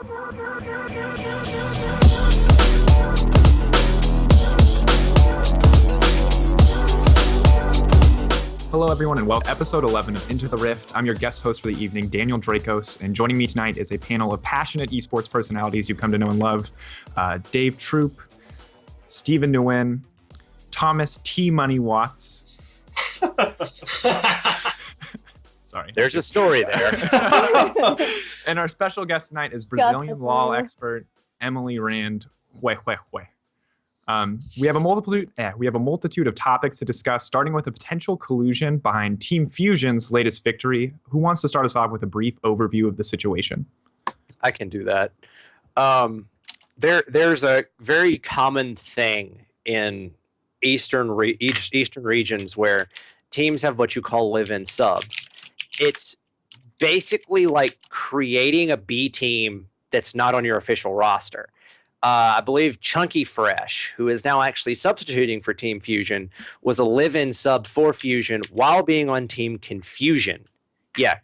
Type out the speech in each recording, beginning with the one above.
Hello, everyone, and welcome to episode 11 of Into the Rift. I'm your guest host for the evening, Daniel Dracos, and joining me tonight is a panel of passionate esports personalities you've come to know and love. Dave Troop, Stephen Nguyen, Thomas T. Money Watts. Sorry. There's a story there. And our special guest tonight is Brazilian law expert Emily Rand. We have a multitude of topics to discuss, starting with a potential collusion behind Team Fusion's latest victory. Who wants to start us off with a brief overview of the situation? I can do that. There's a very common thing in eastern regions where teams have what you call live-in subs. It's basically like creating a B team that's not on your official roster. I believe Chunky Fresh, who is now actually substituting for Team Fusion, was a live-in sub for Fusion while being on Team Confusion. Yeah,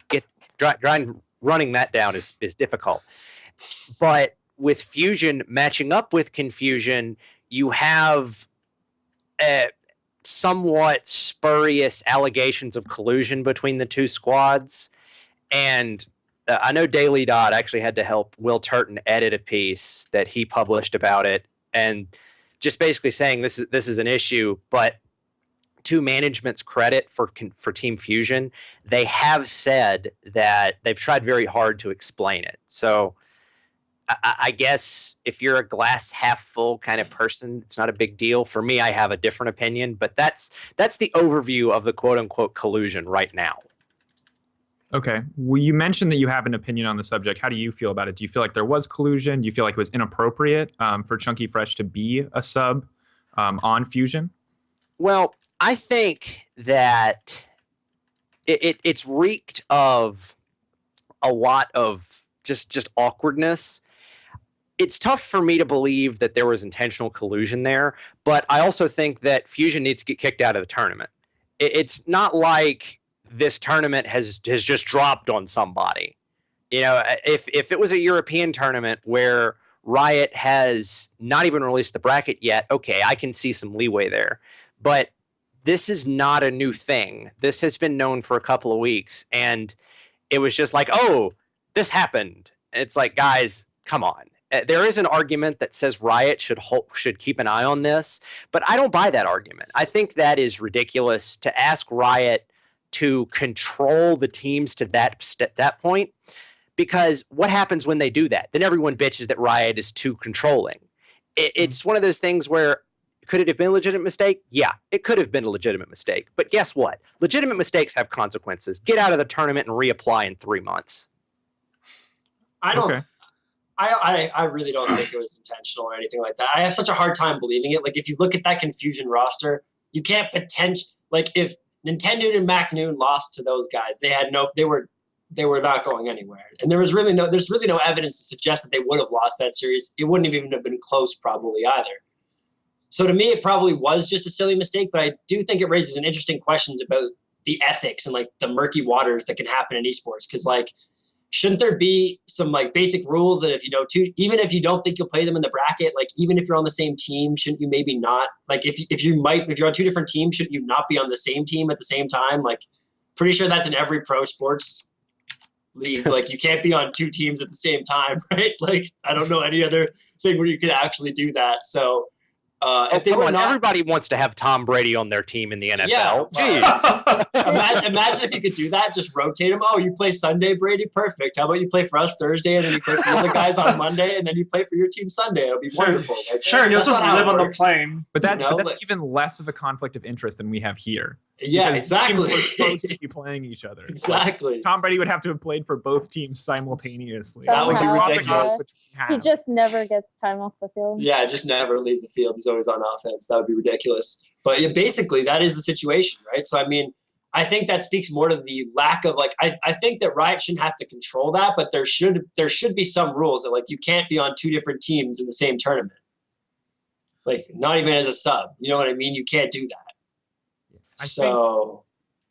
running that down is difficult. But with Fusion matching up with Confusion, you have somewhat spurious allegations of collusion between the two squads. And I know Daily Dot actually had to help Will Turton edit a piece that he published about it, and just basically saying this is an issue. But to management's credit for Team Fusion, they have said that they've tried very hard to explain it. So I guess if you're a glass half full kind of person, it's not a big deal. For me, I have a different opinion, but that's the overview of the quote unquote collusion right now. Okay. Well, you mentioned that you have an opinion on the subject. How do you feel about it? Do you feel like there was collusion? Do you feel like it was inappropriate for Chunky Fresh to be a sub on Fusion? Well, I think that it's reeked of a lot of just awkwardness. It's tough for me to believe that there was intentional collusion there, but I also think that Fusion needs to get kicked out of the tournament. It's not like this tournament has just dropped on somebody. You know, if it was a European tournament where Riot has not even released the bracket yet, okay, I can see some leeway there. But this is not a new thing. This has been known for a couple of weeks, and it was just like, oh, this happened. It's like, guys, come on. There is an argument that says Riot should keep an eye on this, but I don't buy that argument. I think that is ridiculous to ask Riot to control the teams to that point, because what happens when they do that? Then everyone bitches that Riot is too controlling. It's one of those things where, could it have been a legitimate mistake? Yeah, it could have been a legitimate mistake. But guess what? Legitimate mistakes have consequences. Get out of the tournament and reapply in 3 months. I really don't think it was intentional or anything like that. I have such a hard time believing it. Like, if you look at that Confusion roster, you can't like, if Nintendo and Mac Noon lost to those guys, they were not going anywhere. And there's really no evidence to suggest that they would have lost that series. It wouldn't have even have been close probably either. So to me, it probably was just a silly mistake, but I do think it raises an interesting questions about the ethics and like the murky waters that can happen in esports. Cause like, shouldn't there be some like basic rules that if you know even if you don't think you'll play them in the bracket, like even if you're on the same team, shouldn't you maybe not, like if you're on two different teams, shouldn't you not be on the same team at the same time? Like, pretty sure that's in every pro sports league. Like, you can't be on two teams at the same time, right? Like, I don't know any other thing where you could actually do that. So if they were not, everybody wants to have Tom Brady on their team in the NFL. Yeah, Jeez. Imagine if you could do that, just rotate them. Oh, you play Sunday, Brady? Perfect. How about you play for us Thursday, and then you play for the other guys on Monday, and then you play for your team Sunday? It'll be wonderful. Like, sure, you'll just live on the plane. But that's like, even less of a conflict of interest than we have here. Yeah, exactly. We're supposed to be playing each other. Exactly. Tom Brady would have to have played for both teams simultaneously. That would be ridiculous. He just never gets time off the field. Yeah, just never leaves the field. He's always on offense. That would be ridiculous. But yeah, basically, that is the situation, right? So, I mean, I think that speaks more to the lack of, like, I think that Riot shouldn't have to control that, but there should be some rules that, like, you can't be on two different teams in the same tournament. Like, not even as a sub. You know what I mean? You can't do that. I think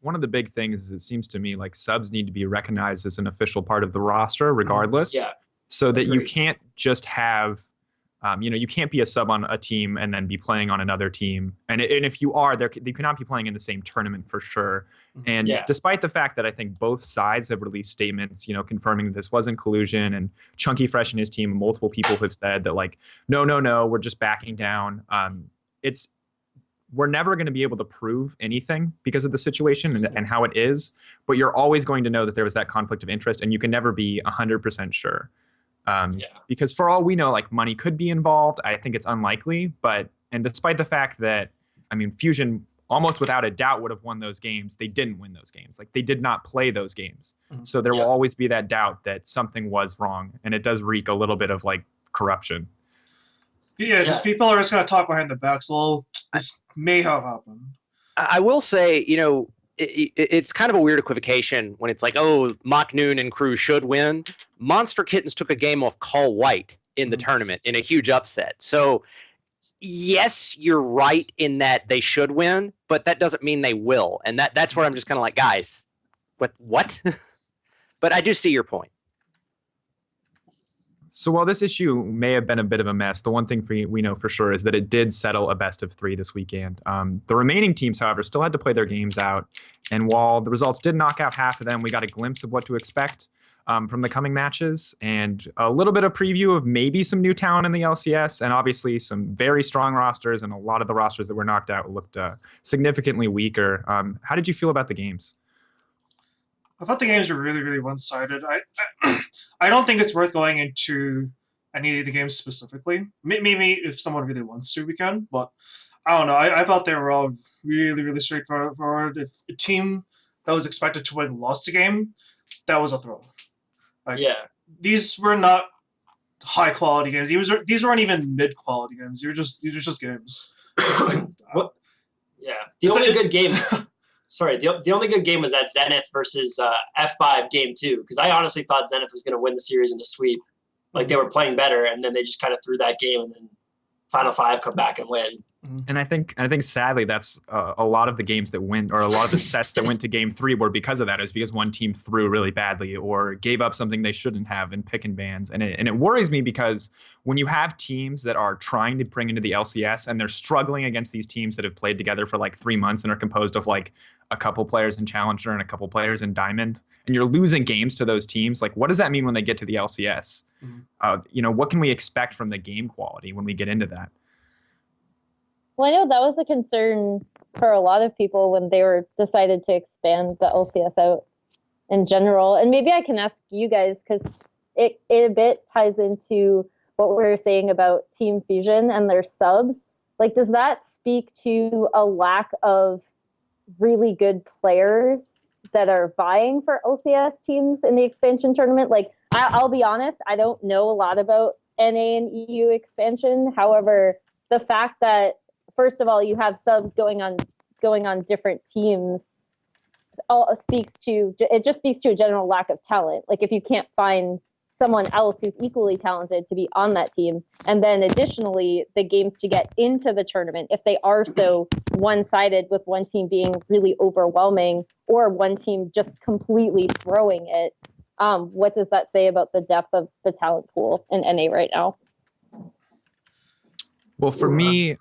one of the big things is, it seems to me like subs need to be recognized as an official part of the roster regardless. Yeah. so that you Agreed. can't just have, you can't be a sub on a team and then be playing on another team. And if you are, you cannot be playing in the same tournament for sure. And Yeah. despite the fact that I think both sides have released statements, confirming that this wasn't collusion, and Chunky Fresh and his team, multiple people have said that like, no, we're just backing down. We're never going to be able to prove anything because of the situation and how it is, but you're always going to know that there was that conflict of interest, and you can never be 100% sure. Because for all we know, like money could be involved. I think it's unlikely, and despite the fact that, Fusion almost without a doubt would have won those games, they didn't win those games. Like they did not play those games. Mm-hmm. So there will always be that doubt that something was wrong, and it does reek a little bit of like corruption. Yeah, just people are just going to talk behind the back, so this may have happened. I will say, it's kind of a weird equivocation when it's like, oh, Macnoon and crew should win. Monster Kittens took a game off Call White in the tournament in a huge upset. So, yes, you're right in that they should win, but that doesn't mean they will. And that's where I'm just kind of like, guys, what? But I do see your point. So while this issue may have been a bit of a mess, the one thing we know for sure is that it did settle a best of 3 this weekend. The remaining teams, however, still had to play their games out. And while the results did knock out half of them, we got a glimpse of what to expect from the coming matches, and a little bit of preview of maybe some new talent in the LCS, and obviously some very strong rosters, and a lot of the rosters that were knocked out looked significantly weaker. How did you feel about the games? I thought the games were really, really one-sided. I don't think it's worth going into any of the games specifically. Maybe if someone really wants to, we can. But I don't know. I thought they were all really, really straightforward. If a team that was expected to win lost a game, that was a throw. These were not high-quality games. These weren't even mid-quality games. These were just games. The only good game. Sorry, the only good game was that Zenith versus F5 game 2, because I honestly thought Zenith was going to win the series in a sweep. Like they were playing better, and then they just kind of threw that game, and then Final 5 come back and win. And I think sadly that's a lot of the games that went, or a lot of the sets that went to game 3 were because of that. It was because one team threw really badly or gave up something they shouldn't have in pick and bans. And it worries me because when you have teams that are trying to bring into the LCS and they're struggling against these teams that have played together for like 3 months and are composed of like a couple players in Challenger and a couple players in Diamond, and you're losing games to those teams, like what does that mean when they get to the LCS? What can we expect from the game quality when we get into that? Well, I know that was a concern for a lot of people when they were decided to expand the LCS out in general. And maybe I can ask you guys, because it a bit ties into what we were saying about Team Fusion and their subs. Like, does that speak to a lack of really good players that are vying for LCS teams in the expansion tournament? Like, I'll be honest, I don't know a lot about NA and EU expansion. However, the fact that, first of all, you have subs going on different teams just speaks to a general lack of talent. Like if you can't find someone else who's equally talented to be on that team, and then additionally the games to get into the tournament, if they are so one-sided with one team being really overwhelming or one team just completely throwing it, what does that say about the depth of the talent pool in NA right now? Well, for me,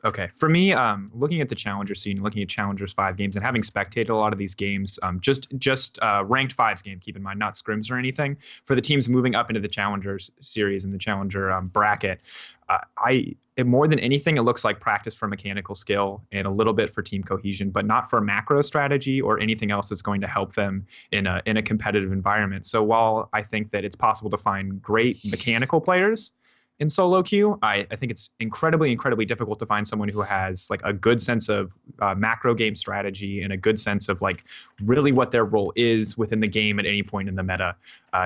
looking at the Challenger scene, looking at Challenger's 5 games, and having spectated a lot of these games, just ranked 5's game, keep in mind, not scrims or anything, for the teams moving up into the Challengers series and the Challenger bracket, more than anything, it looks like practice for mechanical skill and a little bit for team cohesion, but not for macro strategy or anything else that's going to help them in a competitive environment. So while I think that it's possible to find great mechanical players in solo queue, I think it's incredibly, incredibly difficult to find someone who has like a good sense of macro game strategy and a good sense of like really what their role is within the game at any point in the meta.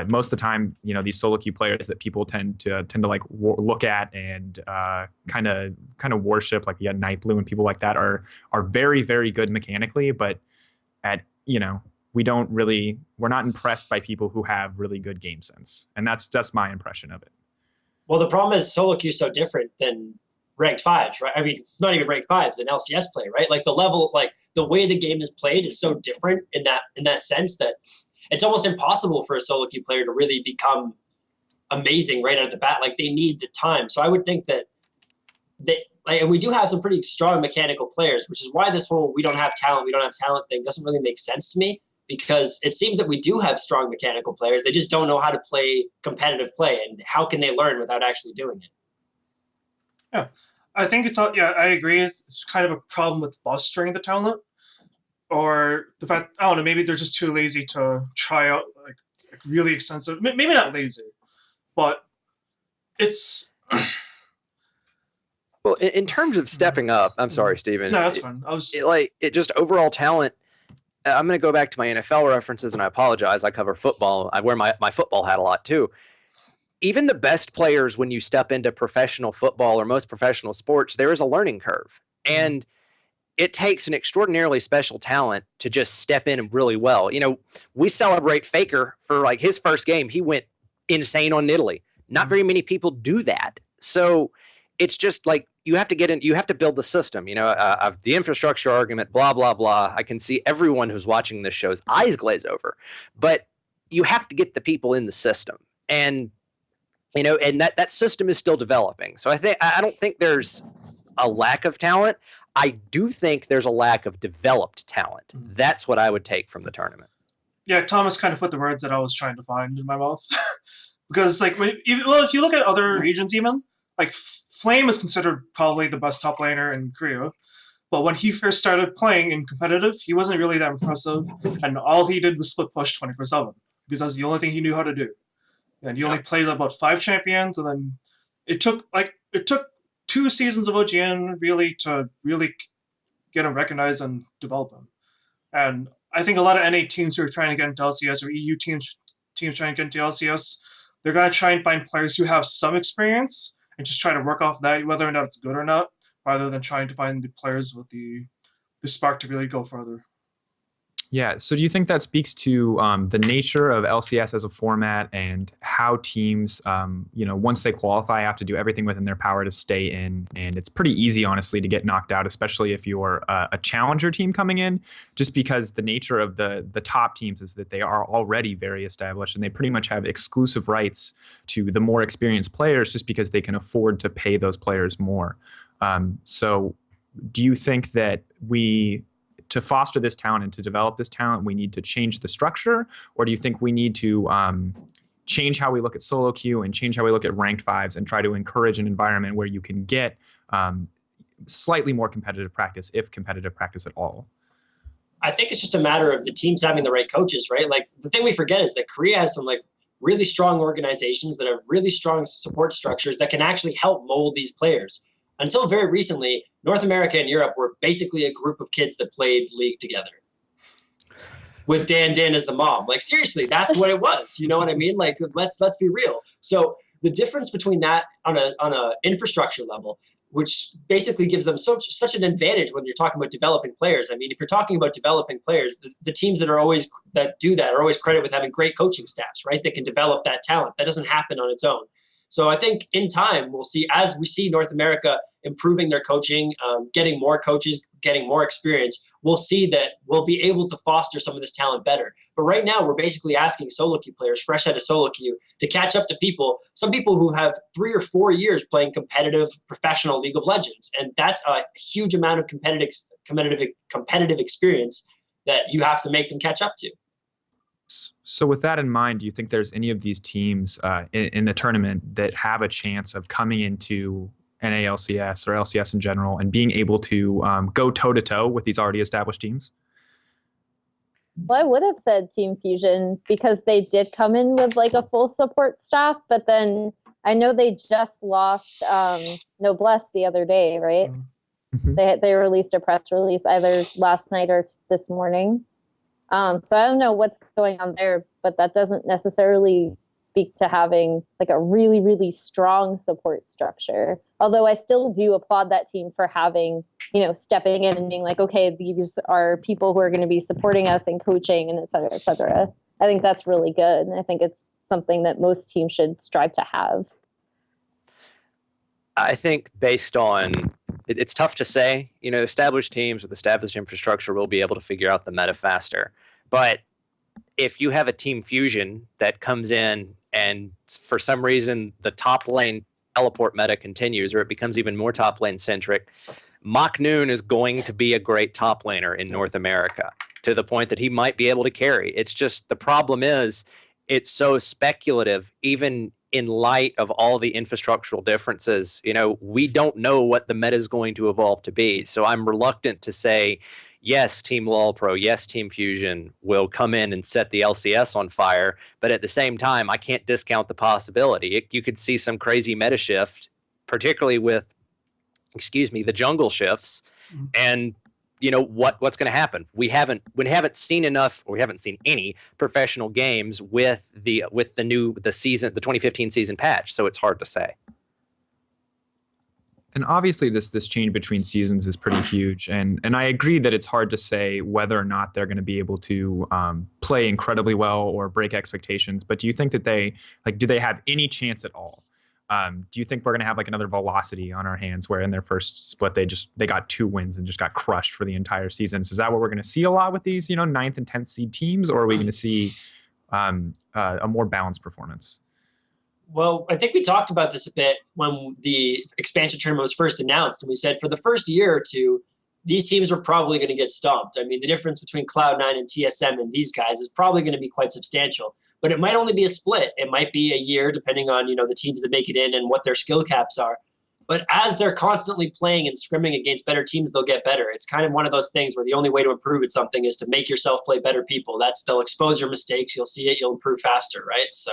Most of the time, these solo queue players that people tend to like look at and kind of worship, like Night Blue and people like that are very, very good mechanically, but we're not impressed by people who have really good game sense, and that's my impression of it. Well, the problem is solo queue is so different than ranked 5s, right? I mean, not even ranked 5s, an LCS play, right? Like the level, like the way the game is played is so different in that sense that it's almost impossible for a solo queue player to really become amazing right out of the bat. Like they need the time. So I would think that and we do have some pretty strong mechanical players, which is why this whole we don't have talent thing doesn't really make sense to me, because it seems that we do have strong mechanical players. They just don't know how to play competitive play, and how can they learn without actually doing it? Yeah, I think it's I agree. It's kind of a problem with fostering the talent, or the fact I don't know. Maybe they're just too lazy to try out like really extensive. Maybe not lazy, but it's. Well, in terms of stepping up, I'm sorry, Steven. No, that's fine. It just overall talent. I'm going to go back to my NFL references, and I apologize. I cover football. I wear my football hat a lot too. Even the best players, when you step into professional football or most professional sports, there is a learning curve, and it takes an extraordinarily special talent to just step in really well. You know, we celebrate Faker for like his first game. He went insane on Italy. Not very many people do that. So it's just like you have to get in, you have to build the system, you know, the infrastructure argument, blah, blah, blah. I can see everyone who's watching this show's eyes glaze over, but you have to get the people in the system. And, you know, and that system is still developing. So I don't think there's a lack of talent. I do think there's a lack of developed talent. That's what I would take from the tournament. Yeah, Thomas kind of put the words that I was trying to find in my mouth. Because, like, if you look at other regions even, like, Flame is considered probably the best top laner in Korea. But when he first started playing in competitive, he wasn't really that impressive. And all he did was split push 24/7. Because that's the only thing he knew how to do. And he only played about 5 champions. And then it took 2 seasons of OGN really to get him recognized and develop him. And I think a lot of NA teams who are trying to get into LCS, or EU teams trying to get into LCS, they're going to try and find players who have some experience and just try to work off that, whether or not it's good or not, rather than trying to find the players with the spark to really go further. Yeah. So do you think that speaks to the nature of LCS as a format and how teams, once they qualify, have to do everything within their power to stay in? And it's pretty easy, honestly, to get knocked out, especially if you're a challenger team coming in, just because the nature of the top teams is that they are already very established and they pretty much have exclusive rights to the more experienced players just because they can afford to pay those players more. So do you think that to foster this talent and to develop this talent, we need to change the structure? Or do you think we need to change how we look at solo queue and change how we look at ranked fives and try to encourage an environment where you can get slightly more competitive practice, if competitive practice at all? I think it's just a matter of the teams having the right coaches, right? Like the thing we forget is that Korea has some like really strong organizations that have really strong support structures that can actually help mold these players. Until very recently, North America and Europe were basically a group of kids that played League together with Dan as the mom. Like, seriously, that's what it was. You know what I mean? Like, let's be real. So the difference between that on a infrastructure level, which basically gives them such an advantage when you're talking about developing players. I mean, if you're talking about developing players, the teams that do that are always credited with having great coaching staffs, right? That can develop that talent. That doesn't happen on its own. So I think in time, we'll see, as we see North America improving their coaching, getting more coaches, getting more experience, we'll see that we'll be able to foster some of this talent better. But right now, we're basically asking solo queue players, fresh out of solo queue, to catch up to some people who have 3 or 4 years playing competitive professional League of Legends. And that's a huge amount of competitive experience that you have to make them catch up to. So with that in mind, do you think there's any of these teams in the tournament that have a chance of coming into NALCS or LCS in general and being able to go toe-to-toe with these already established teams? Well, I would have said Team Fusion because they did come in with like a full support staff, but then I know they just lost Noblesse the other day, right? Mm-hmm. They released a press release either last night or this morning. So I don't know what's going on there, but that doesn't necessarily speak to having like a really, really strong support structure. Although I still do applaud that team for having, stepping in and being like, okay, these are people who are going to be supporting us and coaching and et cetera, et cetera. I think that's really good. And I think it's something that most teams should strive to have. I think based on, it's tough to say, established teams with established infrastructure will be able to figure out the meta faster. But if you have a Team Fusion that comes in and for some reason the top lane teleport meta continues, or it becomes even more top lane centric, Maknoon is going to be a great top laner in North America to the point that he might be able to carry. It's just the problem is it's so speculative, even in light of all the infrastructural differences. We don't know what the meta is going to evolve to be. So I'm reluctant to say, yes, Team LOLPro, yes, Team Fusion will come in and set the LCS on fire. But at the same time, I can't discount the possibility. You could see some crazy meta shift, particularly with, the jungle shifts. And what's going to happen? We haven't seen enough, or we haven't seen any professional games with the 2015 season patch. So it's hard to say. And obviously this change between seasons is pretty huge. And I agree that it's hard to say whether or not they're going to be able to play incredibly well or break expectations. But do you think that do they have any chance at all? Do you think we're going to have another Velocity on our hands where in their first split they got 2 wins and just got crushed for the entire season? So is that what we're going to see a lot with these 9th and 10th seed teams, or are we going to see a more balanced performance? Well, I think we talked about this a bit when the expansion tournament was first announced, and we said for the first year or two, these teams were probably going to get stomped. I mean, the difference between Cloud9 and TSM and these guys is probably going to be quite substantial, but it might only be a split. It might be a year, depending on, the teams that make it in and what their skill caps are. But as they're constantly playing and scrimming against better teams, they'll get better. It's kind of one of those things where the only way to improve at something is to make yourself play better people. They'll expose your mistakes. You'll see it. You'll improve faster, right? So.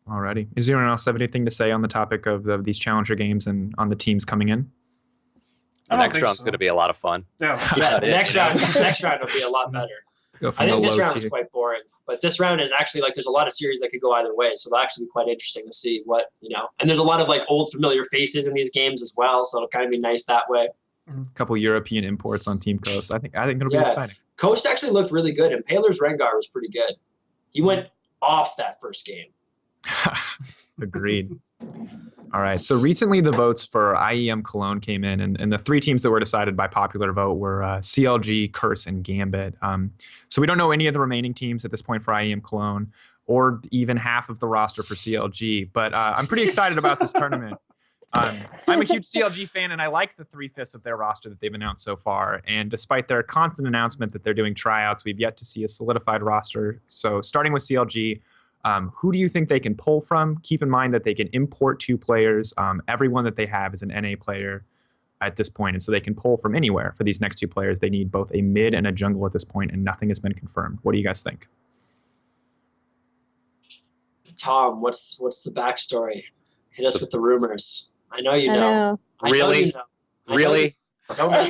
Alrighty. Does anyone else have anything to say on the topic of these challenger games and on the teams coming in? The next round's going to be a lot of fun. Yeah. The next round will be a lot better. I think this round was quite boring, but this round is actually there's a lot of series that could go either way, so it'll actually be quite interesting to see what. And there's a lot of old familiar faces in these games as well, so it'll kind of be nice that way. A couple European imports on Team Coast. I think it'll be exciting. Coast actually looked really good, and Paler's Rengar was pretty good. He went off that first game. Agreed. All right. So recently the votes for IEM Cologne came in, and the 3 teams that were decided by popular vote were CLG, Curse, and Gambit. So we don't know any of the remaining teams at this point for IEM Cologne, or even half of the roster for CLG. But I'm pretty excited about this tournament. I'm a huge CLG fan, and I like the 3/5 of their roster that they've announced so far. And despite their constant announcement that they're doing tryouts, we've yet to see a solidified roster. So starting with CLG, who do you think they can pull from? Keep in mind that they can import 2 players. Everyone that they have is an NA player at this point, and so they can pull from anywhere for these next 2 players. They need both a mid and a jungle at this point, and nothing has been confirmed. What do you guys think? Tom, what's the backstory? Hit us with the rumors. I know you know. I know. Really? Really?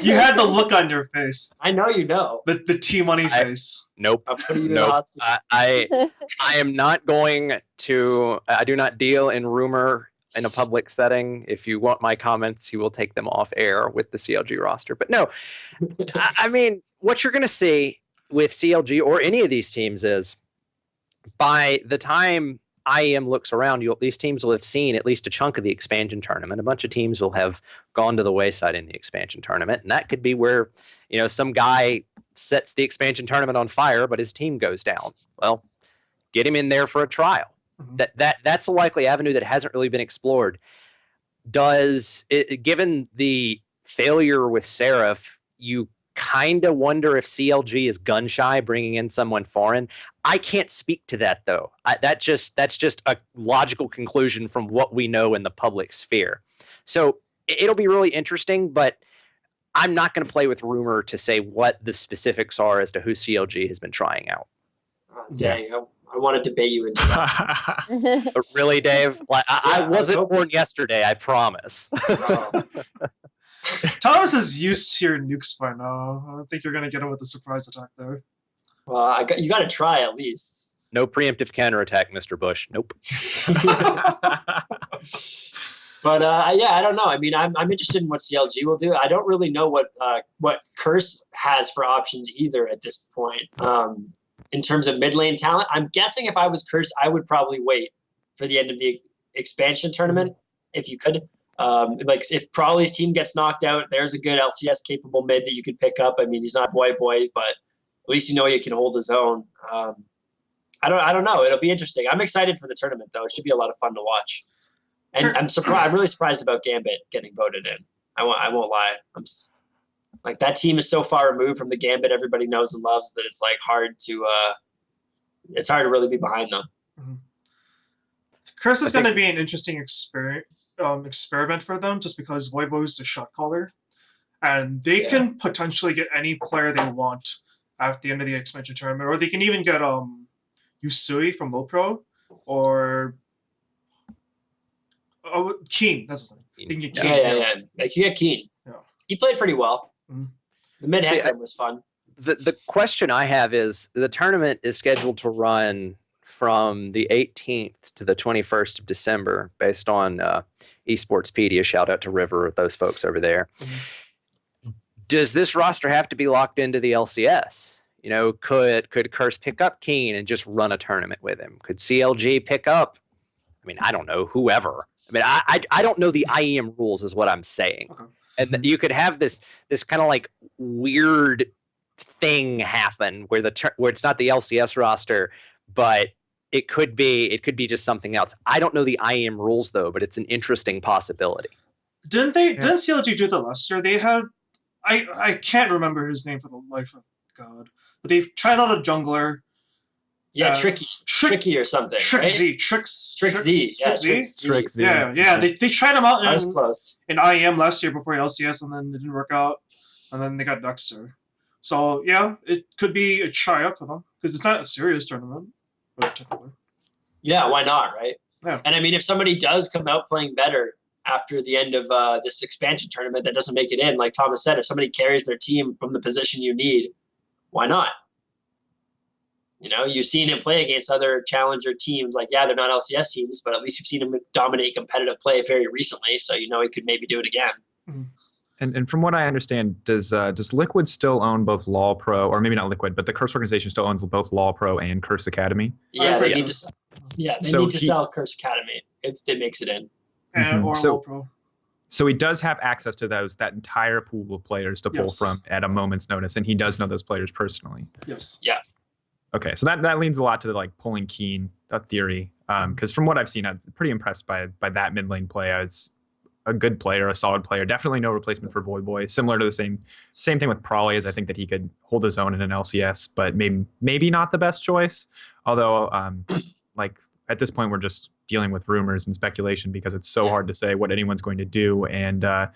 You had the look on your face. I know you know. The T-Money face. Nope. I'm putting you in the hot spot. I am not going to. I do not deal in rumor in a public setting. If you want my comments, you will take them off air with the CLG roster. But no, I mean, what you're going to see with CLG or any of these teams is by the time IEM looks around, these teams will have seen at least a chunk of the expansion tournament. A bunch of teams will have gone to the wayside in the expansion tournament, and that could be where some guy sets the expansion tournament on fire, but his team goes down. Well, get him in there for a trial. Mm-hmm. That's a likely avenue that hasn't really been explored. Given the failure with Seraph, you kind of wonder if CLG is gun shy bringing in someone foreign. I can't speak to that though. That's just a logical conclusion from what we know in the public sphere. So it'll be really interesting, but I'm not going to play with rumor to say what the specifics are as to who CLG has been trying out. Dang, I want to debate you into that. But really, Dave? I wasn't born yesterday, I promise. Thomas is used to your nukes by now. I don't think you're going to get him with a surprise attack there. Well, you got to try at least. No preemptive counterattack, Mr. Bush. Nope. But yeah, I don't know. I mean, I'm interested in what CLG will do. I don't really know what Curse has for options either at this point. In terms of mid lane talent, I'm guessing if I was Curse, I would probably wait for the end of the expansion tournament if you could. If Prawley's team gets knocked out, there's a good LCS capable mid that you could pick up. I mean, he's not Void Boy, but least you know you can hold his own. I don't know. It'll be interesting. I'm excited for the tournament though. It should be a lot of fun to watch. And I'm surprised. I'm really surprised about Gambit getting voted in. I won't lie. Like that team is so far removed from the Gambit everybody knows and loves that it's like hard to really be behind them. Mm-hmm. Curse is going to be an interesting experiment for them, just because Voivo is the shot caller, and they can potentially get any player they want at the end of the expansion tournament, or they can even get Yusui from Low Pro, or Keen. That's his name. They can get Keen. Yeah. They can get Keen. Yeah. He played pretty well. Mm-hmm. The mid headroom was fun. The question I have is, the tournament is scheduled to run from the 18th to the 21st of December, based on Esportspedia. Shout out to River, those folks over there. Mm-hmm. Does this roster have to be locked into the LCS? You know, could Curse pick up Keen and just run a tournament with him? Could CLG pick up, I mean, I don't know, whoever. I mean, I don't know the IEM rules is what I'm saying. Okay. And you could have this kind of like weird thing happen where where it's not the LCS roster, but it could be just something else. I don't know the IEM rules though, but it's an interesting possibility. Didn't CLG do the Leicester? They had I can't remember his name for the life of God, but they tried out a jungler. Yeah, Tricky or something. Trick right? Z. Trick Z. Yeah. They tried him out in IEM last year before LCS, and then it didn't work out, and then they got Dexter. So yeah, it could be a tryout for them because it's not a serious tournament. Yeah, why not, right? Yeah. And I mean, if somebody does come out playing better after the end of this expansion tournament that doesn't make it in, like Thomas said, if somebody carries their team from the position you need, why not? You know, you've seen him play against other challenger teams. Like, yeah, they're not LCS teams, but at least you've seen him dominate competitive play very recently. So you know he could maybe do it again. Mm-hmm. And from what I understand, does Liquid still own both LoL Pro, or maybe not Liquid, but the Curse organization still owns both LoL Pro and Curse Academy? Yeah, they need to. Yeah, they need to sell Curse Academy if it makes it in. And or LoL Pro. So he does have access to that entire pool of players to pull from at a moment's notice, and he does know those players personally. Yes. Yeah. Okay, so that leans a lot to the like pulling Keen theory, because from what I've seen, I'm pretty impressed by that mid lane play. As a good player, a solid player, definitely no replacement for Voyboy. Similar to the same thing with Prawley, as I think that he could hold his own in an LCS, but maybe not the best choice. Although, like at this point, we're just dealing with rumors and speculation because it's so hard to say what anyone's going to do. And I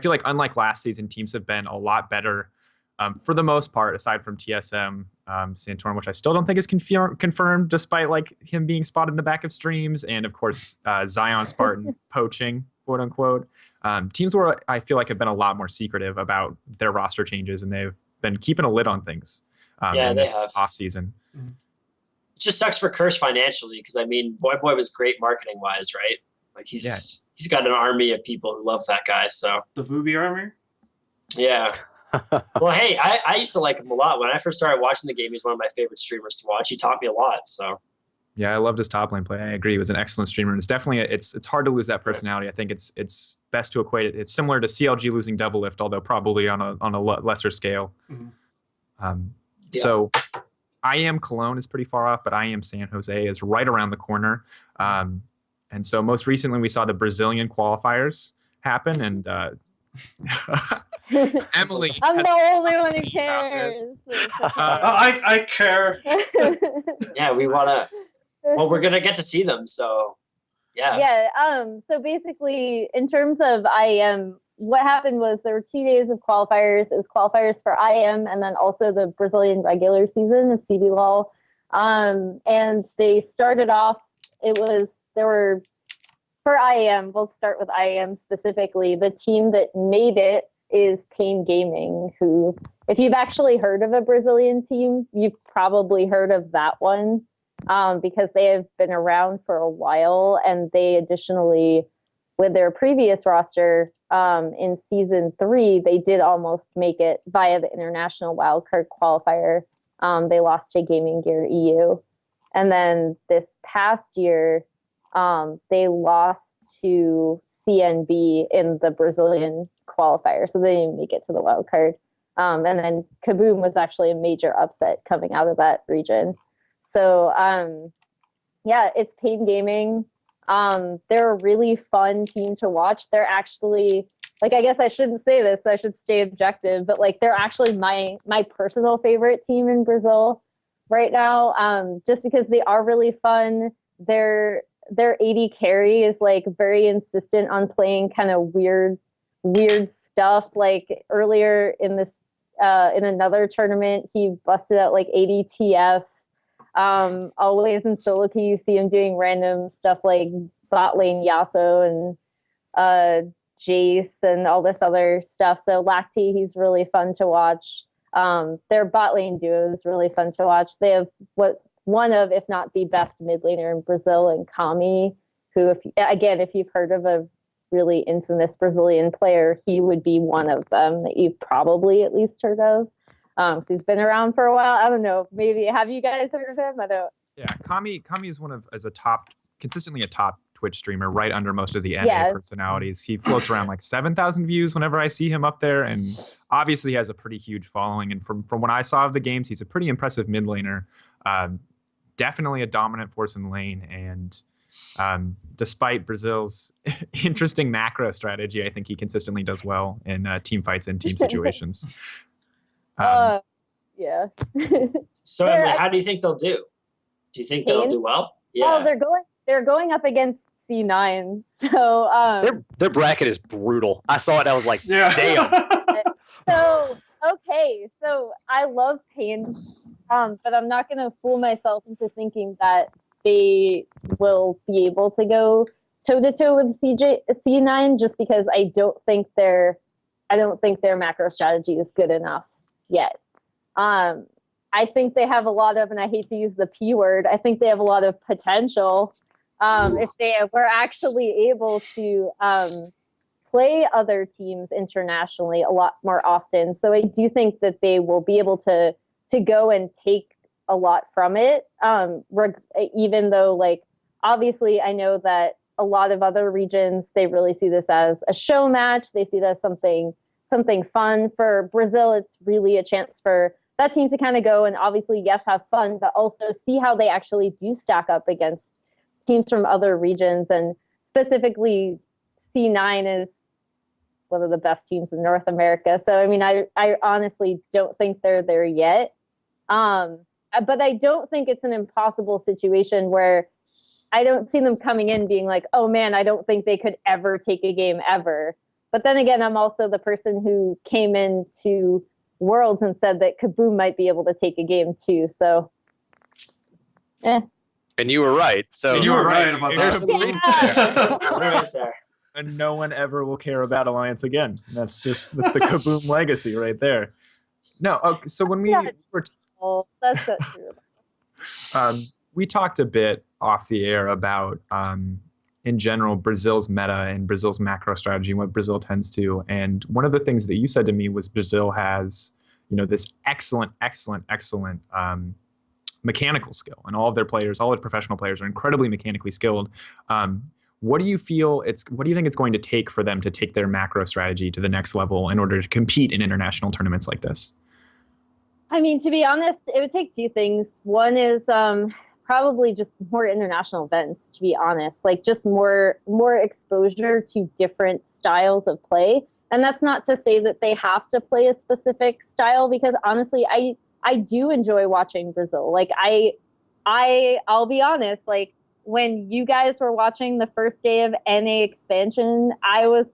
feel like unlike last season, teams have been a lot better. For the most part, aside from TSM, Santorum, which I still don't think is confirmed, despite like him being spotted in the back of streams, and of course Zion Spartan poaching, quote unquote. Teams where I feel like have been a lot more secretive about their roster changes, and they've been keeping a lid on things. In this off season. It just sucks for Curse financially because I mean, Voyboy was great marketing wise, right? Like he's got an army of people who love that guy. So the Vubi army. Yeah. Well, hey, I used to like him a lot. When I first started watching the game, he was one of my favorite streamers to watch. He taught me a lot. So yeah, I loved his top lane play. I agree. He was an excellent streamer. And it's definitely it's hard to lose that personality. I think it's best to equate it. It's similar to CLG losing Doublelift, although probably on a lesser scale. Mm-hmm. So IEM Cologne is pretty far off, but IEM San Jose is right around the corner. And so most recently we saw the Brazilian qualifiers happen, and Emily. I'm the only one who cares. I care. Yeah, we want to. Well, we're gonna get to see them, so yeah. Yeah. So basically, in terms of IEM, what happened was there were 2 days of qualifiers. It was qualifiers for IEM and then also the Brazilian regular season of CBLOL. And they started off. For IEM, we'll start with IEM specifically. The team that made it is Pain Gaming, who, if you've actually heard of a Brazilian team, you've probably heard of that one because they have been around for a while. And they additionally, with their previous roster in season 3, they did almost make it via the international wildcard qualifier. They lost to Gaming Gear EU. And then this past year, they lost to CNB in the Brazilian qualifier, so they didn't make it to the wild card. And then Kaboom was actually a major upset coming out of that region. So yeah, it's Pain Gaming. They're a really fun team to watch. They're actually, like, I guess I shouldn't say this, I should stay objective, but like they're actually my personal favorite team in Brazil right now. Just because they are really fun. Their AD carry is like very insistent on playing kind of weird stuff. Like earlier in this in another tournament, he busted out like ADTF. Always in solo queue, you see him doing random stuff like bot lane Yasuo and Jace and all this other stuff. So Lacti, he's really fun to watch. Their bot lane duo is really fun to watch. They have one of, if not the best mid laner in Brazil, and Kami, who, if you've heard of a really infamous Brazilian player, he would be one of them that you've probably at least heard of. He's been around for a while. I don't know. Maybe have you guys heard of him? I don't. Yeah, Kami is consistently a top Twitch streamer, right under most of the NA personalities. He floats around like 7,000 views whenever I see him up there, and obviously he has a pretty huge following. And from what I saw of the games, he's a pretty impressive mid laner. Definitely a dominant force in lane, and despite Brazil's interesting macro strategy, I think he consistently does well in team fights and team situations. Yeah. So Emily, how do you think they'll do? Do you think they'll do well? Yeah. Oh, they're going up against C9. So their bracket is brutal. I saw it. I was like, Yeah. damn. So okay, so I love Pain, but I'm not gonna fool myself into thinking that they will be able to go toe to toe with C9, just because I don't think their macro strategy is good enough yet. I think they have a lot of, and I hate to use the P word, I think they have a lot of potential if they were actually able to play other teams internationally a lot more often. So I do think that they will be able to go and take a lot from it, even though, like, obviously I know that a lot of other regions, they really see this as a show match. They see that as something fun. For Brazil, it's really a chance for that team to kind of go and obviously, yes, have fun, but also see how they actually do stack up against teams from other regions. And specifically, C9 is one of the best teams in North America. So, I mean, I honestly don't think they're there yet. But I don't think it's an impossible situation where I don't see them coming in being like, oh man, I don't think they could ever take a game ever. But then again, I'm also the person who came into Worlds and said that Kaboom might be able to take a game too. So, And you were right. So You were right about there's that. some lead there. Right there. And no one ever will care about Alliance again. That's the Kaboom legacy right there. No, okay, so when we were that's not true. we talked a bit off the air about, in general, Brazil's meta and Brazil's macro strategy and what Brazil tends to. And one of the things that you said to me was Brazil has, this excellent mechanical skill, and all of their professional players are incredibly mechanically skilled. What do you think it's going to take for them to take their macro strategy to the next level in order to compete in international tournaments like this? I mean, to be honest, it would take two things. One is probably just more international events, to be honest, like just more exposure to different styles of play. And that's not to say that they have to play a specific style, because honestly, I do enjoy watching Brazil. Like I'll be honest, like when you guys were watching the first day of NA expansion, I was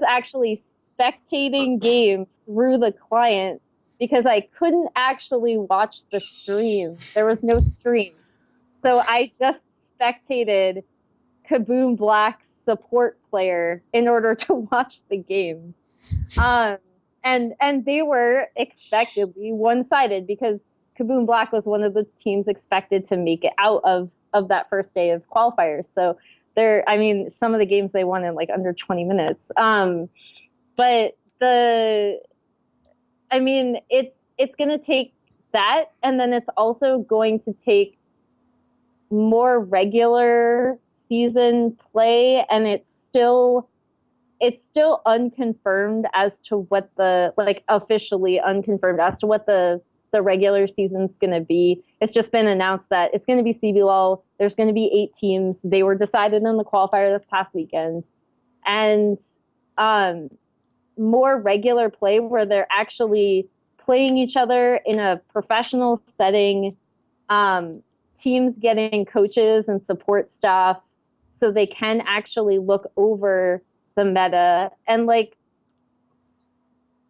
actually spectating games through the client because I couldn't actually watch the stream. There was no stream. So I just spectated Kaboom Black's support player in order to watch the game. And they were expectedly one-sided because Kaboom Black was one of the teams expected to make it out of that first day of qualifiers. So some of the games they won in like under 20 minutes. But it's going to take that. And then it's also going to take more regular season play. And it's still it's still unconfirmed as to what the officially unconfirmed as to what the regular season's going to be. It's just been announced that it's going to be CBLOL. There's going to be 8 teams. They were decided in the qualifier this past weekend. And more regular play where they're actually playing each other in a professional setting, teams getting coaches and support staff so they can actually look over the meta and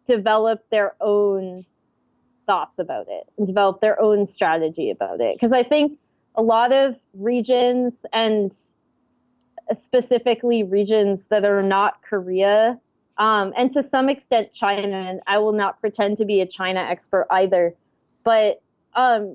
develop their own thoughts about it and develop their own strategy about it. Because I think a lot of regions, and specifically regions that are not Korea, and to some extent China, and I will not pretend to be a China expert either, but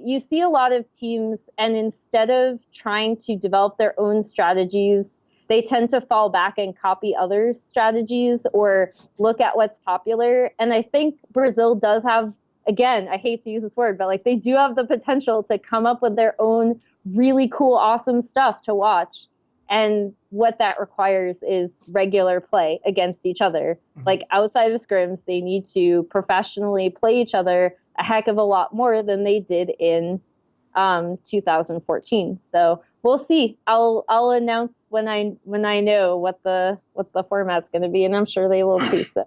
you see a lot of teams, and instead of trying to develop their own strategies, they tend to fall back and copy others' strategies or look at what's popular. And I think Brazil does have, again, I hate to use this word, but they do have the potential to come up with their own really cool, awesome stuff to watch. And what that requires is regular play against each other. Mhm. Outside of scrims, they need to professionally play each other a heck of a lot more than they did in 2014. So we'll see. I'll announce when I know what the format's going to be, and I'm sure they will too. So.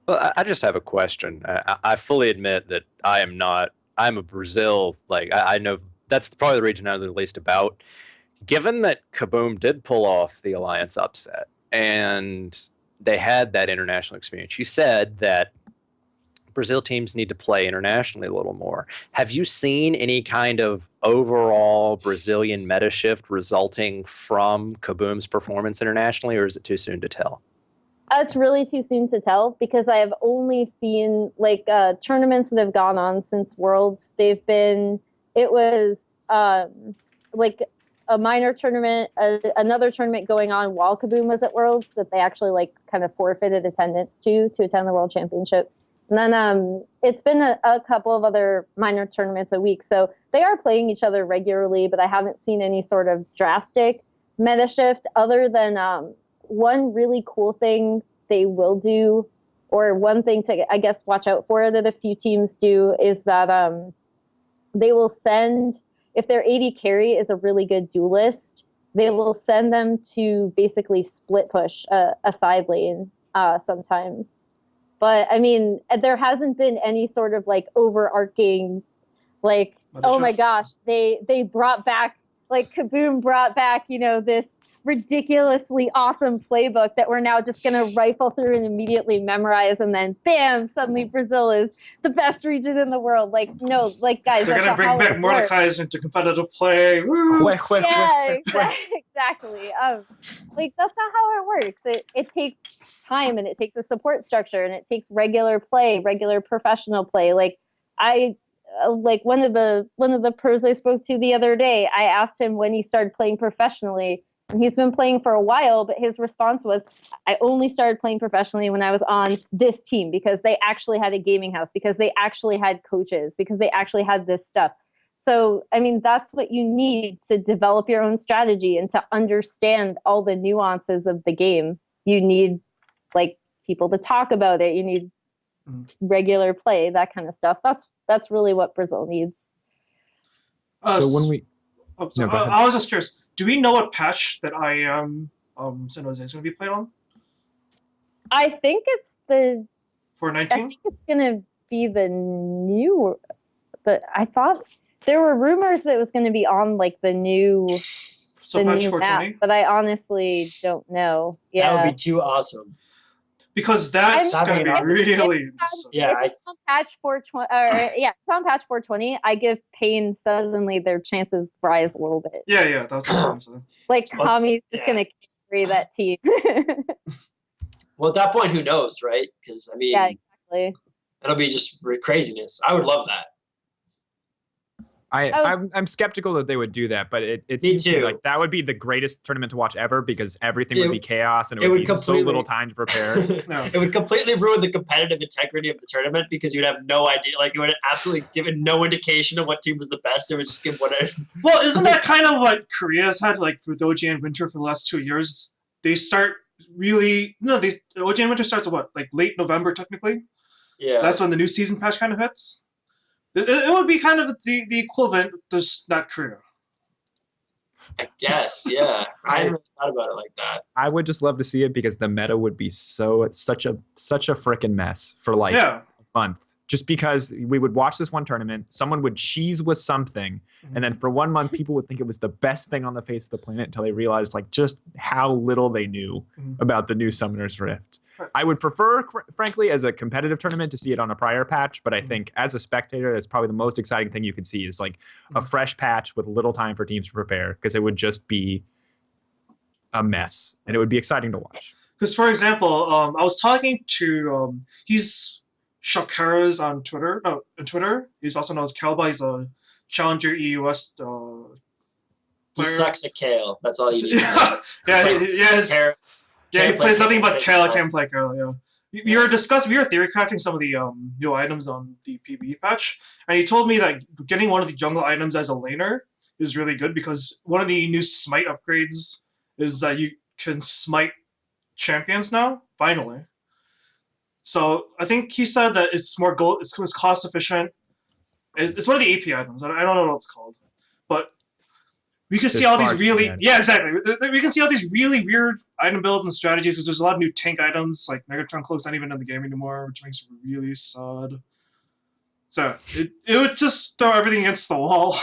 Well, I just have a question. I fully admit that I'm a Brazil, I know that's probably the region I know the least about. Given that Kaboom did pull off the Alliance upset and they had that international experience, you said that Brazil teams need to play internationally a little more. Have you seen any kind of overall Brazilian meta shift resulting from Kaboom's performance internationally, or is it too soon to tell? It's really too soon to tell because I have only seen tournaments that have gone on since Worlds. It was a minor tournament, another tournament going on while Kaboom was at Worlds that they actually kind of forfeited attendance to attend the World Championship. And then it's been a couple of other minor tournaments a week. So they are playing each other regularly, but I haven't seen any sort of drastic meta shift other than one really cool thing they will do, or one thing to, I guess, watch out for that a few teams do is that they will send, if their AD carry is a really good duelist, they will send them to basically split push a side lane sometimes. But I mean, there hasn't been any sort of overarching, oh my gosh, they brought back, Kaboom brought back, this ridiculously awesome playbook that we're now just going to rifle through and immediately memorize, and then bam, suddenly Brazil is the best region in the world. No, guys, They're gonna bring back Mordekaiser into competitive play. Woo! Yeah, exactly. That's not how it works. It takes time, and it takes a support structure, and it takes regular play, regular professional play. One of the pros I spoke to the other day, I asked him when he started playing professionally. And he's been playing for a while, but his response was, I only started playing professionally when I was on this team because they actually had a gaming house, because they actually had coaches, because they actually had this stuff. So, I mean, that's what you need to develop your own strategy and to understand all the nuances of the game. You need people to talk about it. You need regular play, that kind of stuff. That's really what Brazil needs. So when we... Oh, No, go ahead. I was just curious. Do we know what patch that San Jose is going to be played on I think it's for I 19? think it's going to be the new. But I thought there were rumors that it was going to be on the new So the patch new 420? map, but I honestly don't know. Yeah, That would be too awesome. Because that's I'm- going to be I'm- really. Yeah, If it's on patch 420, it's on patch 420. I give Pain suddenly their chances rise a little bit. Yeah, that's what I was going to say. Kami's just yeah. going to carry that team. Well, at that point, who knows, right? Because I mean, Yeah, exactly. it'll be just craziness. I would love that. I'm skeptical that they would do that, but it Me seems to me too. like that would be the greatest tournament to watch ever because everything would It- be chaos and it it would would be so completely- little time to prepare. No. It would completely ruin the competitive integrity of the tournament because you'd have no idea. You would have absolutely given no indication of what team was the best. It would just give whatever. Well, isn't that kind of what Korea's had, for Doji and Winter for the last 2 years? They start really the OG Winter starts at what, like late November technically. Yeah. That's when the new season patch kind of hits. It would be kind of the equivalent to that career. I guess, yeah. I hadn't really thought about it like that. I would just love to see it because the meta would be such a freaking mess for like Yeah. a month. Just because we would watch this one tournament, someone would cheese with something, and then for 1 month, people would think it was the best thing on the face of the planet until they realized like just how little they knew about the new Summoner's Rift. Right. I would prefer, frankly, as a competitive tournament to see it on a prior patch, but I think as a spectator, that's probably the most exciting thing you could see is like a fresh patch with little time for teams to prepare, because it would just be a mess, and it would be exciting to watch. Because, for example, I was talking to he's Shakara's on Twitter. No, on Twitter. He's also known as Kalba. He's a Challenger EUS He player. sucks at Kale. That's all you need to know. He plays nothing but Kale. I Kale. can't play Kale. Yeah. We were theory crafting some of the new items on the PvE patch, and he told me that getting one of the jungle items as a laner is really good because one of the new smite upgrades is that you can smite champions now, finally. So I think he said that it's more gold. It's cost efficient. It's one of the AP items. I don't know what it's called, but we can see all these really exactly. We can see all these really weird item builds and strategies because there's a lot of new tank items like Megatron Cloak's not even in the game anymore, which makes it really sad. So it would just throw everything against the wall.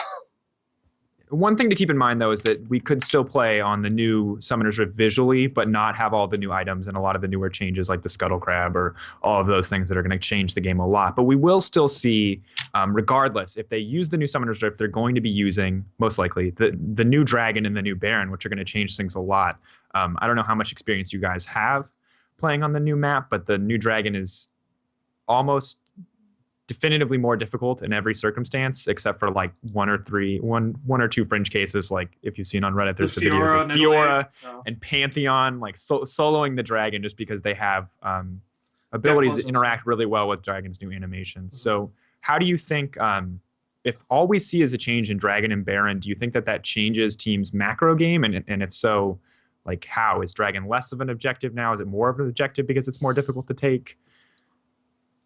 One thing to keep in mind, though, is that we could still play on the new Summoner's Rift visually, but not have all the new items and a lot of the newer changes like the Scuttle Crab or all of those things that are going to change the game a lot. But we will still see, regardless, if they use the new Summoner's Rift, they're going to be using, most likely, the new Dragon and the new Baron, which are going to change things a lot. I don't know how much experience you guys have playing on the new map, but the new Dragon is almost definitively more difficult in every circumstance, except for like one or two fringe cases. Like if you've seen on Reddit, there's the videos of Fiora and Pantheon like soloing the dragon just because they have abilities that interact really well with Dragon's new animations. So how do you think, if all we see is a change in Dragon and Baron, do you think that changes teams' macro game? And if so, like how? Is Dragon less of an objective now? Is it more of an objective because it's more difficult to take?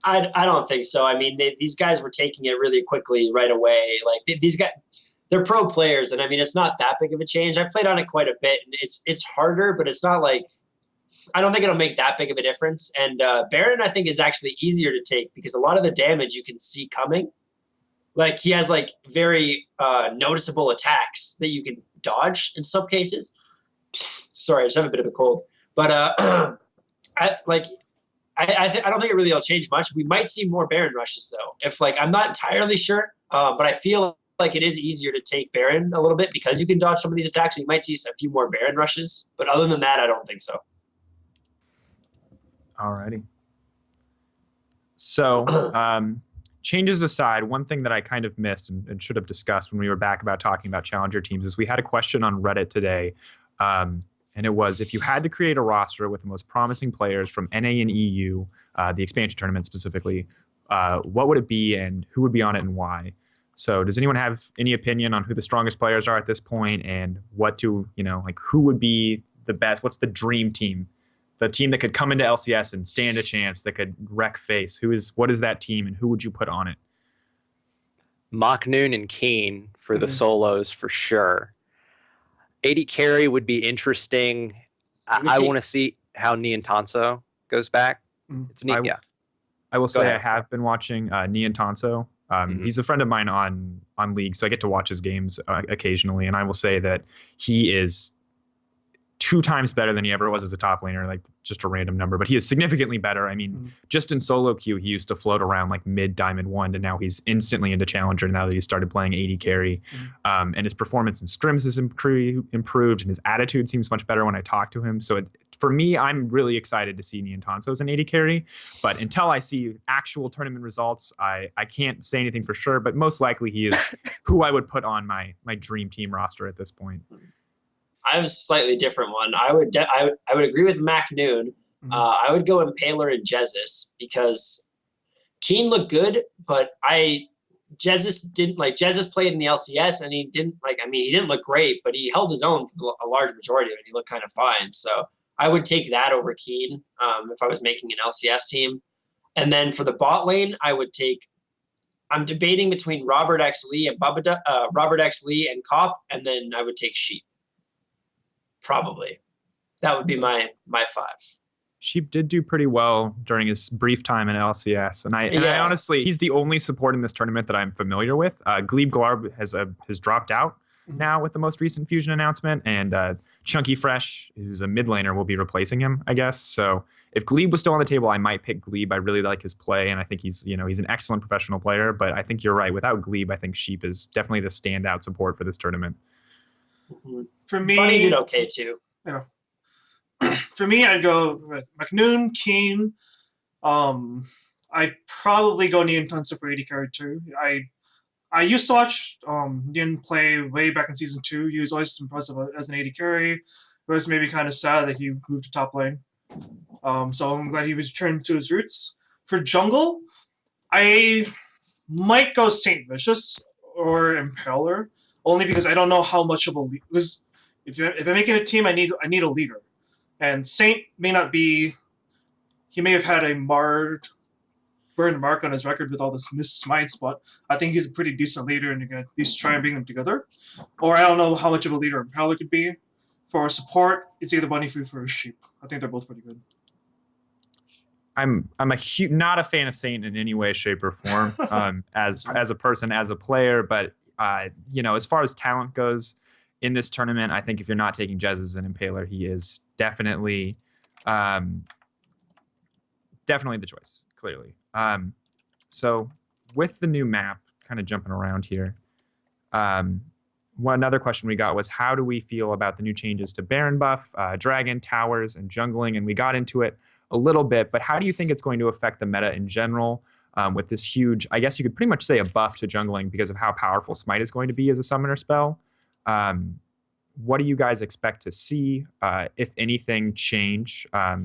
I don't think so. I mean, these guys were taking it really quickly right away. Like these guys, they're pro players, and I mean, it's not that big of a change. I played on it quite a bit, and it's harder, but it's not like I don't think it'll make that big of a difference. And Baron, I think, is actually easier to take because a lot of the damage you can see coming. Like he has like very noticeable attacks that you can dodge in some cases. Sorry, I just have a bit of a cold, but I don't think it really will change much. We might see more Baron rushes though. If like I'm not entirely sure, but I feel like it is easier to take Baron a little bit because you can dodge some of these attacks. So you might see a few more Baron rushes, but other than that, I don't think so. Alrighty. So changes aside, one thing that I kind of missed and should have discussed when we were back about talking about challenger teams is we had a question on Reddit today. And it was, if you had to create a roster with the most promising players from NA and EU, the expansion tournament specifically, what would it be and who would be on it and why? So does anyone have any opinion on who the strongest players are at this point and who would be the best? What's the dream team? The team that could come into LCS and stand a chance, that could wreck face. What is that team and who would you put on it? Mocknoon and Keen for the solos for sure. AD carry would be interesting. I want to see how Nian Tanso goes back. It's neat, yeah. I will say I have been watching Nian Tanso. He's a friend of mine on League, so I get to watch his games occasionally, and I will say that he is 2 times better than he ever was as a top laner, like just a random number, but he is significantly better. I mean, just in solo queue, he used to float around like mid Diamond 1, and now he's instantly into Challenger now that he started playing AD carry. And his performance in scrims has improved, and his attitude seems much better when I talk to him. So for me, I'm really excited to see Nian Tanso as an AD carry, but until I see actual tournament results, I can't say anything for sure, but most likely he is who I would put on my dream team roster at this point. I have a slightly different one. I would agree with Mocknoon. I would go Impaler and Jesus because Keen looked good, but Jesus didn't like. Jesus played in the LCS and he didn't look great, but he held his own for a large majority of it. He looked kind of fine. So I would take that over Keen if I was making an LCS team. And then for the bot lane, I'm debating between Robert X. Lee and Robert X. Lee and Cop, and then I would take Sheep. Probably. That would be my 5. Sheep did do pretty well during his brief time in LCS, and I honestly, he's the only support in this tournament that I'm familiar with. Glebe Glarb has dropped out now with the most recent Fusion announcement, and Chunky Fresh, who's a mid laner, will be replacing him, I guess. So if Glebe was still on the table, I might pick Glebe. I really like his play, and I think he's an excellent professional player. But I think you're right. Without Glebe, I think Sheep is definitely the standout support for this tournament. For me, Bunny did okay too. Yeah. For me, I'd go with McNoon, Keen. I'd probably go Nian Tunsa for AD carry too. I used to watch Nian play way back in season 2. He was always impressive as an AD carry. It was maybe kind of sad that he moved to top lane. So I'm glad he returned to his roots. For jungle, I might go Saint Vicious or Impaler, only because I don't know how much of a lead. Because if I'm making a team, I need a leader. And Saint may not be. He may have had a burned mark on his record with all this missed smites, but I think he's a pretty decent leader, and you're gonna at least try and bring them together. Or I don't know how much of a leader Impaler could be. For support, it's either Bunny Food or Sheep. I think they're both pretty good. I'm not a fan of Saint in any way, shape, or form. As a person, as a player, but as far as talent goes in this tournament, I think if you're not taking Jez as an Impaler, he is definitely the choice, clearly. So with the new map, kind of jumping around here, another question we got was, how do we feel about the new changes to Baron buff, Dragon, Towers, and jungling? And we got into it a little bit, but how do you think it's going to affect the meta in general with this huge, I guess you could pretty much say a buff to jungling because of how powerful Smite is going to be as a summoner spell? What do you guys expect to see, if anything, change? I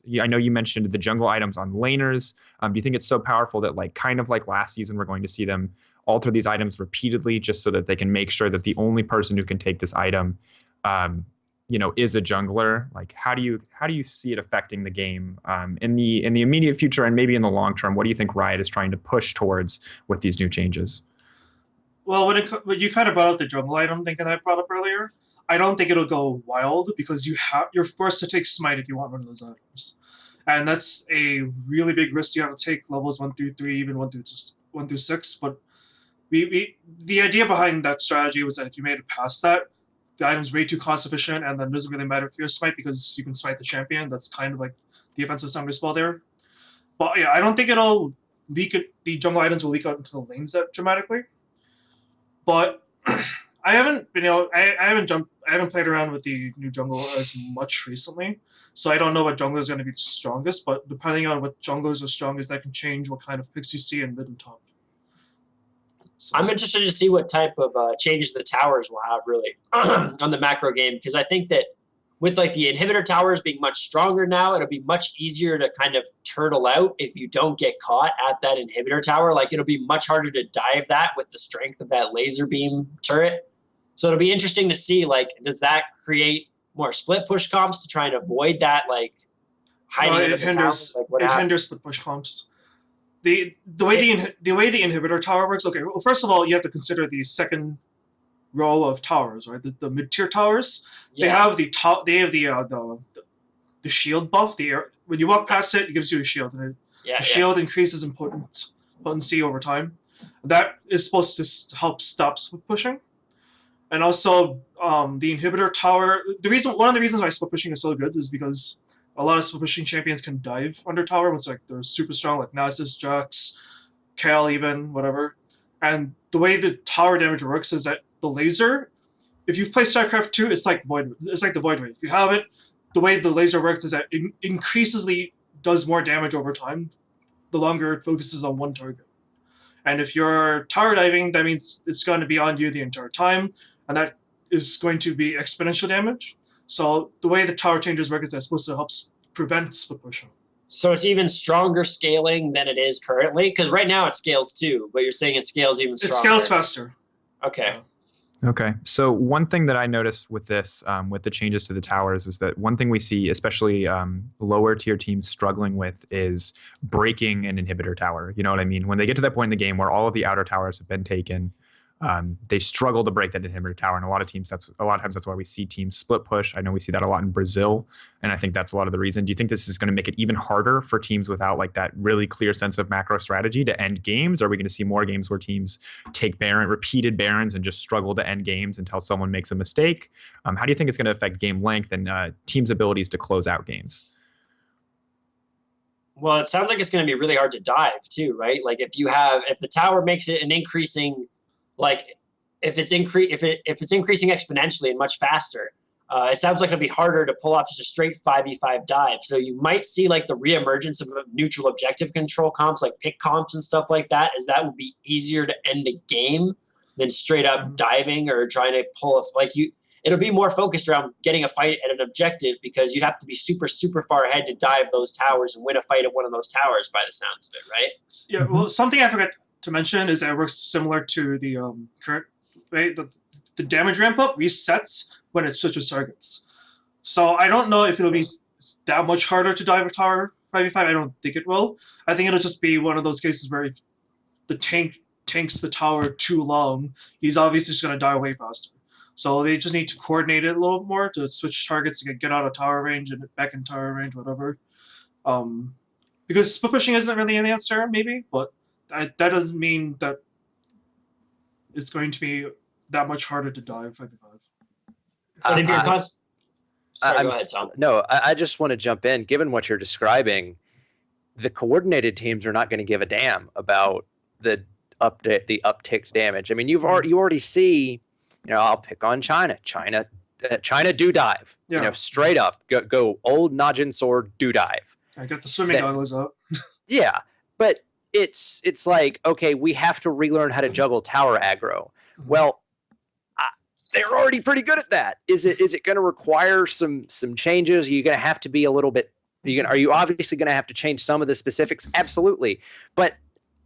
know you mentioned the jungle items on laners. Do you think it's so powerful that, kind of like last season, we're going to see them alter these items repeatedly just so that they can make sure that the only person who can take this item, is a jungler? How do you see it affecting the game in the immediate future and maybe in the long term? What do you think Riot is trying to push towards with these new changes? Well, when you kind of brought up the jungle item thing that I brought up earlier, I don't think it'll go wild because you're forced to take Smite if you want one of those items, and that's a really big risk you have to take levels 1 through 3, even 1 through 6. But the idea behind that strategy was that if you made it past that, the item's way too cost efficient, and then it doesn't really matter if you're Smite because you can Smite the champion. That's kind of like the offensive summoner spell there. But yeah, I don't think it'll leak it. The jungle items will leak out into the lanes that dramatically. But I haven't played around with the new jungle as much recently, so I don't know what jungler is going to be the strongest. But depending on what junglers are strongest, that can change what kind of picks you see in mid and top. So. I'm interested to see what type of changes the towers will have, really, on the macro game, because I think that with the inhibitor towers being much stronger now, it'll be much easier to kind of turtle out if you don't get caught at that inhibitor tower. It'll be much harder to dive that with the strength of that laser beam turret. So it'll be interesting to see, does that create more split push comps to try and avoid that, hiding it hinders. It hinders split push comps. The way the inhibitor tower works. Okay, well, first of all, you have to consider the second row of towers, right? The mid tier towers. Yeah. They have the shield buff. When you walk past it, it gives you a shield, and the shield increases in potency over time. That is supposed to help stop split pushing. And also, the inhibitor tower. One of the reasons why split pushing is so good is because a lot of split pushing champions can dive under tower when they're super strong, like Nasus, Jax, Kayle, even whatever. And the way the tower damage works is that the laser, if you've played StarCraft 2, it's like the Void Ray. If you have it, the way the laser works is that it increasingly does more damage over time, the longer it focuses on one target. And if you're tower diving, that means it's going to be on you the entire time, and that is going to be exponential damage. So the way the tower changes work is that it's supposed to help prevent split pushing. So it's even stronger scaling than it is currently? Because right now it scales too, but you're saying it scales even stronger. It scales faster. Okay. Okay. So one thing that I noticed with this, with the changes to the towers, is that one thing we see, especially lower tier teams struggling with, is breaking an inhibitor tower. You know what I mean? When they get to that point in the game where all of the outer towers have been taken, they struggle to break that inhibitor tower. And a lot of times that's why we see teams split push. I know we see that a lot in Brazil, and I think that's a lot of the reason. Do you think this is going to make it even harder for teams without like that really clear sense of macro strategy to end games? Are we going to see more games where teams take repeated barons and just struggle to end games until someone makes a mistake? How do you think it's going to affect game length and teams' abilities to close out games? Well, it sounds like it's going to be really hard to dive too, right? Like if the tower makes it an increasing, like if it's increasing exponentially and much faster, it sounds like it'll be harder to pull off just a straight 5v5 dive. So you might see like the reemergence of neutral objective control comps, like pick comps and stuff like that, as that would be easier to end a game than straight up diving or trying to pull it'll be more focused around getting a fight at an objective, because you'd have to be super, super far ahead to dive those towers and win a fight at one of those towers by the sounds of it, right? Yeah, well, something I forgot to mention is that it works similar to the current, right? The damage ramp up resets when it switches targets. So I don't know if it'll be that much harder to dive a tower 5v5. I don't think it will. I think it'll just be one of those cases where if the tank tanks the tower too long, he's obviously just going to die way faster. So they just need to coordinate it a little more to switch targets and get out of tower range and back in tower range, whatever. Because split pushing isn't really an answer, maybe, but that doesn't mean that it's going to be that much harder to dive 5v5. But if you're Sorry, go ahead, Tom. No, I just want to jump in. Given what you're describing, the coordinated teams are not going to give a damn about the upticked damage. I mean, you already see, I'll pick on China. China do dive. Yeah. Straight up go old Najin sword do dive. I got the swimming goggles up. Yeah, but it's like, okay, we have to relearn how to juggle tower aggro. Well, they're already pretty good at that. Is it going to require some changes? Are you going to have to be a little bit? Are you obviously going to have to change some of the specifics? Absolutely. But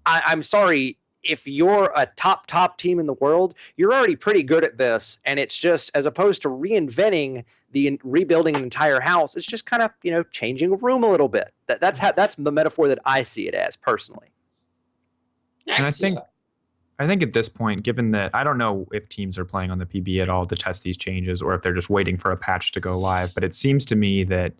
I'm sorry, if you're a top team in the world, you're already pretty good at this. And it's just, as opposed to rebuilding an entire house, it's just kind of, changing a room a little bit. That's the metaphor that I see it as personally. And I think at this point, given that I don't know if teams are playing on the PB at all to test these changes or if they're just waiting for a patch to go live, but it seems to me that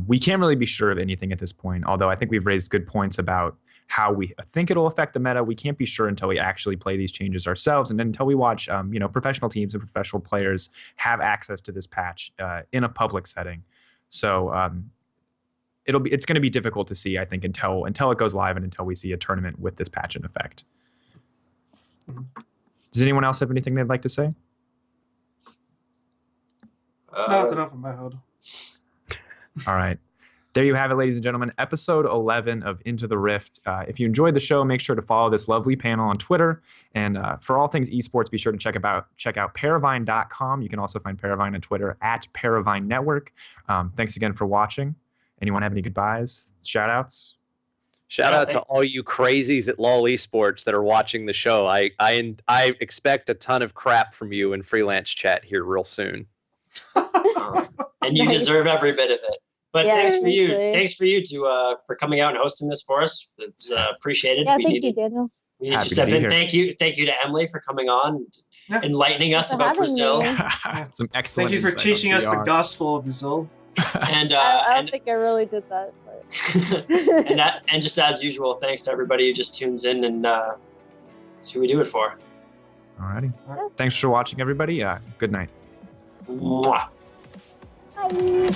we can't really be sure of anything at this point, although I think we've raised good points about how we think it'll affect the meta. We can't be sure until we actually play these changes ourselves, and then until we watch professional teams and professional players have access to this patch in a public setting. So it's going to be difficult to see, I think, until it goes live and until we see a tournament with this patch in effect. Does anyone else have anything they'd like to say? Nothing off of my head. All right. There you have it, ladies and gentlemen. Episode 11 of Into the Rift. If you enjoyed the show, make sure to follow this lovely panel on Twitter. And for all things esports, be sure to check out Paravine.com. You can also find Paravine on Twitter at Paravine Network. Thanks again for watching. Anyone have any goodbyes, shout-outs? Shout out to all you crazies at LOL Esports that are watching the show. I expect a ton of crap from you in freelance chat here real soon. And you deserve every bit of it. But Yeah, thanks for you. seriously. Thanks for you for coming out and hosting this for us. It's appreciated. Yeah, thank you, Daniel. We need to Happy to step be in. here. Thank you to Emily for coming on Yeah. and enlightening us Thanks for about having Brazil. me. Some excellent Thank you for insight on teaching us the PR. gospel of Brazil. And I don't think I really did that. But. and just as usual, thanks to everybody who just tunes in and that's who we do it for. Alrighty. Thanks for watching, everybody. Good night. Mwah. Bye.